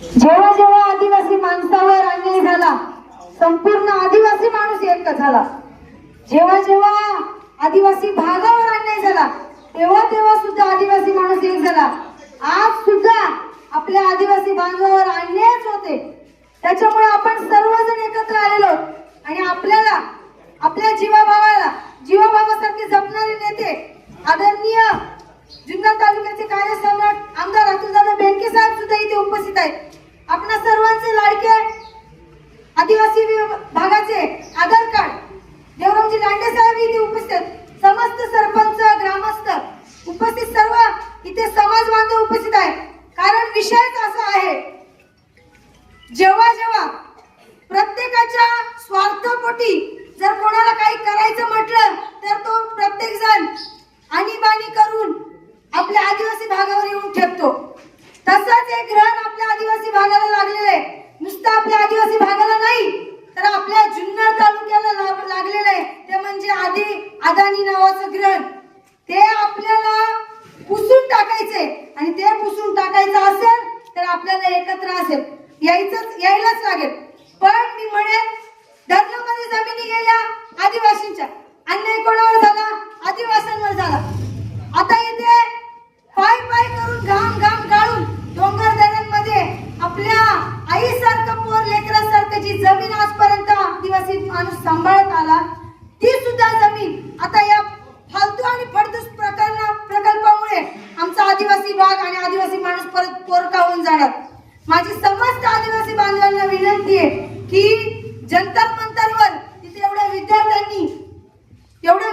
जेव्हा जेव्हा आदिवासी माणसावर अन्याय झाला, संपूर्ण आदिवासी माणूस एक झाला. जेव्हा जेव्हा आदिवासी भागावर अन्याय झाला, तेव्हा तेव्हा सुद्धा आदिवासी माणूस एक झाला. आज सुद्धा आपल्या आदिवासी बांधवावर अन्यायच होते. त्याच्यामुळे आपण सर्वजण एकत्र आलेलो आणि आपल्याला आपल्या जीवाभावासारखे जपणारे नेते आदरणीय जुन्नर तालुक्याचे कार्यसम्राट आमदार अतुलदादा बेनके साहेब सुद्धा इथे उपस्थित आहेत. आपणा सर्वांचे लाडके आदिवासी भागाचे आधार कार्ड देवरामजी लांडे साहेब इथे उपस्थित आहेत. समस्त सरपंच ग्रामस्थ उपस्थित सर्व इथे समाज बांधव उपस्थित आहेत. कारण विषयच असा आहे, जेव्हा जेव्हा प्रत्येकाच्या स्वार्थपोटी जर कोणाला काही करायचं म्हटलं तर तो प्रत्येक जण आणीबाणी करून आपल्या आदिवासी भागावर येऊन ठेवतो. तसंच एक ग्रहण आपल्या आदिवासी भागाला लागलेलं आहे. नुसतं आपल्या आदिवासी भागाला नाही तर आपल्या जुन्नर तालुक्याला लागलेलं आहे. ते म्हणजे अदानी नावाचं ग्रहण. ते आपल्याला पुसून टाकायचे आणि ते पुसून टाकायचं असेल तर आपल्याला एकत्र यायलाच लागेल. पण मी म्हणेन, धरणामध्ये जमिनी गेल्या आदिवासींच्या, अन्याय कोणावर झाला? आदिवासींवर झाला. आता इथे पाय करून घाम गाळून डोंगर दऱ्यांमध्ये आपल्या आईसारखं पोर लेकरासारखं जी जमीन आजपर्यंत आदिवासी माणूस सांभाळत आला, ती सुद्धा जमीन आता या फालतू आणि फडतूस प्रकल्पामुळे आमचा आदिवासी भाग आणि आदिवासी माणूस परत पोरका होऊन जाणार. माझी समस्त आदिवासी बांधवांना विनंती आहे की जंतर मंतरवर तिथे एवढ्या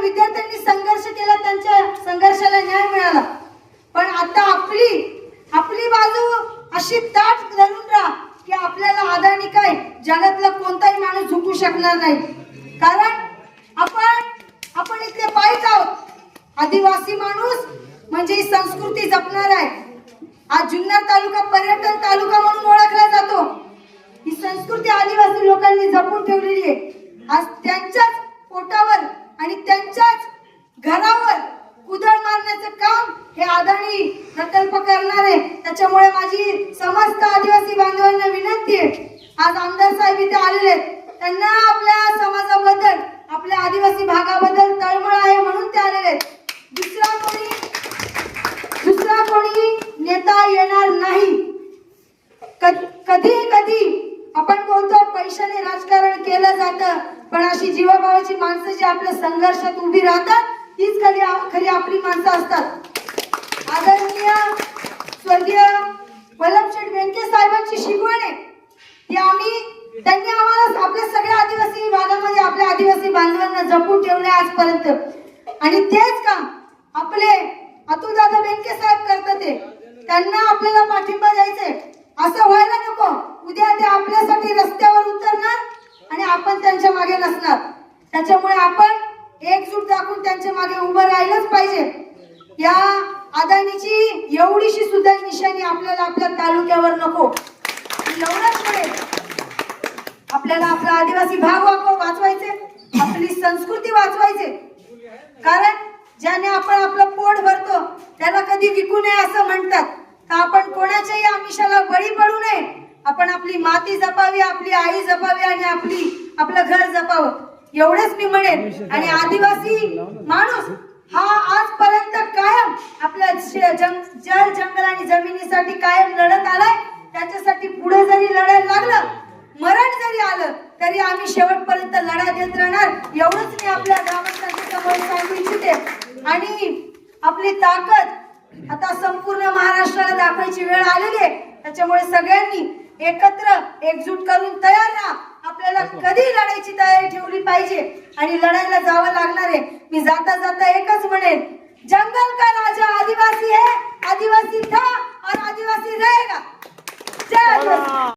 विद्यार्थ्यांनी संघर्ष केला, त्यांच्या संघर्षाला न्याय मिळाला. पण आता आपली बाजू अशी ताठ धरून राहा की आपल्याला अदानी काय जगातला कोणताही माणूस झुकू शकणार नाही. कारण आपण इथले पाहिजे आहोत. आदिवासी माणूस म्हणजे ही संस्कृती जपणार आहे. आज जुन्नर तालुका पर्यटन तालुका म्हणून ओळखला जातो. ही संस्कृती आदिवासी लोकांनी जपून ठेवलेली आहे. आज त्यांच्याच पोटावर आणि त्यांच्याच घरावर उधळ मारण्याचं काम हे अदानी प्रकल्प करणार आहे. त्याच्यामुळे माझी समस्त आदिवासी बांधवांना विनंती आहे, आज आमदार साहेब इथे आलेले आहेत, त्यांना आपल्या समाजाबद्दल आपल्या आदिवासी भागाबद्दल तळमळ आहे म्हणून ते आलेले आहेत. दुसरा कोणी नेता येणार नाही. कधी आपण बोलतो पैशाने राजकारण केलं जातं, पण अशी जीवाभावाची माणसं जी आपल्या संघर्षात उभी राहतात तीच खरी आपली माणसं असतात. आदरणीय स्वर्गीय वल्लभशेठ बेनके साहेबांची शिकवण आहे ती त्यांनी आम्हाला आपल्या सगळ्या आदिवासी भागामध्ये आपल्या आदिवासी बांधवांना जपून ठेवले आजपर्यंत. आणि तेच काम आपले अतुलदादा बेनके साहेब करतात. त्यांना आपल्याला पाठिंबा द्यायचे. असं व्हायला नको उद्या ते आपल्यासाठी रस्त्यावर उतरणार आणि आपण त्यांच्या मागे नसणार. त्याच्यामुळे आपण एकजूट दाखवून त्यांच्या मागे उभं राहिलंच पाहिजे. या अदानीची एवढीशी सुद्धा निशाणी आपल्याला आपल्या तालुक्यावर नको. एवढंच पुढे आपल्याला आपला आदिवासी भाग वाचवायचे, आपली संस्कृती वाचवायचे. कारण ज्याने आपण आपलं पोट भरतो त्याला कधी विकू नये असं म्हणतात. तर आपण कोणाच्याही आमिषाला बळी पडू नये. आपण आपली माती जपावी, आपली आई जपावी आणि आपलं घर जपावं, एवढेच मी म्हणेन. आणि आदिवासी माणूस हा आजपर्यंत कायम आपल्या जल जंगल आणि जमिनीसाठी कायम लढत आलाय. त्याच्यासाठी पुढे जरी लढायला लागलं, मरण जरी आलं तरी आम्ही शेवटपर्यंत लढा देत राहणार. एवढंच मी आपल्या ग्रामस्थांच्या समोर सांगू इच्छिते. आणि आपली ताकद आता संपूर्ण महाराष्ट्राला दाखवायची वेळ आलेली आहे. त्याच्यामुळे सगळ्यांनी एकजूट करून तयार राहा. आपल्याला कधी लढायची तयारी ठेवली पाहिजे आणि लढायला जावं लागणार आहे. मी जाता एकच म्हणेन, जंगल का राजा आदिवासी है, आदिवासी था और आदिवासी रहेगा. जय आदिवासी.